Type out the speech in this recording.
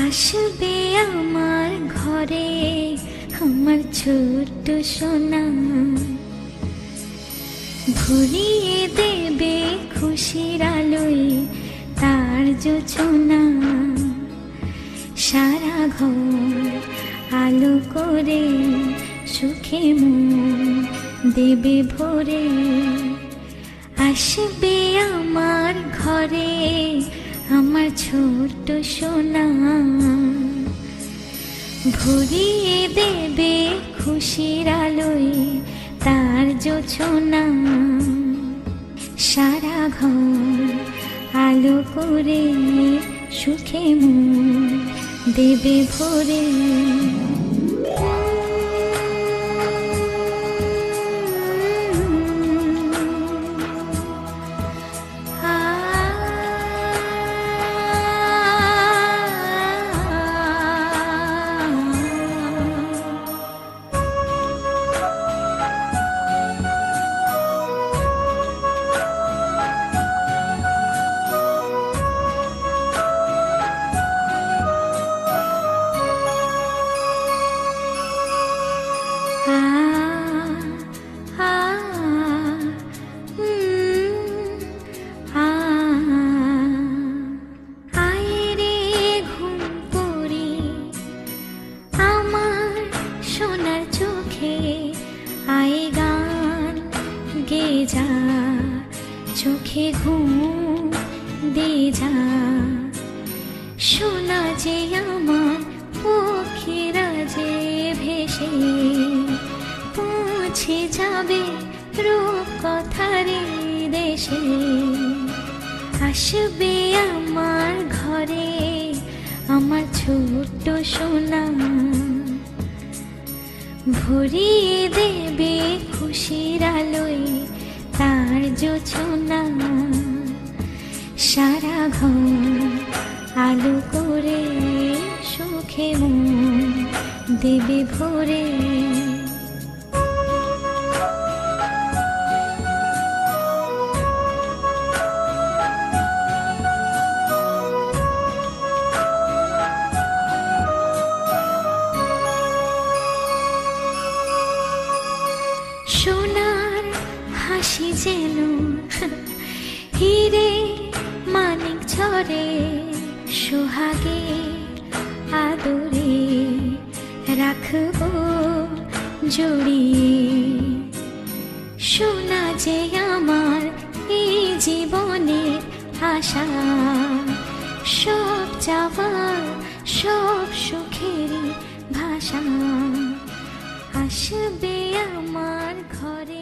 আসবে আমার ঘরে আমার ছোট্ট সোনা, ভরিয়ে দেবে খুশির আলোয় তার জোছনা। সারা ঘর আলো করে সুখে মন দেবে ভরে। আসবে আমার ঘরে আমার ছোট্ট সোনা, ভরিয়ে দেবে খুশির আলোয় তার জোছনা। সারা ঘর আলো করে সুখে মন দেবে ভরে। যা চোখে ঘুম দে যা, শোনা যে আমার পক্ষীরা যে ভেসে পৌঁছে যাবে রূপকথারে দেশে। আসবে আমার ঘরে আমার ছোট্ট সোনা, ভরিয়ে দেবে খুশির আলোয় তার জোছনা। সারা ঘর আলো করে সুখে মন দেবে ভরে। সোনার হাসি যেন হিরে মানিক ঝরে, সোহাগে আদরে রাখবো জড়িয়ে। সোনা যে আমার এই জীবনের আশা, সব চাওয়ার সব সুখেরই ভাষা। আসবে আমার ঘরে।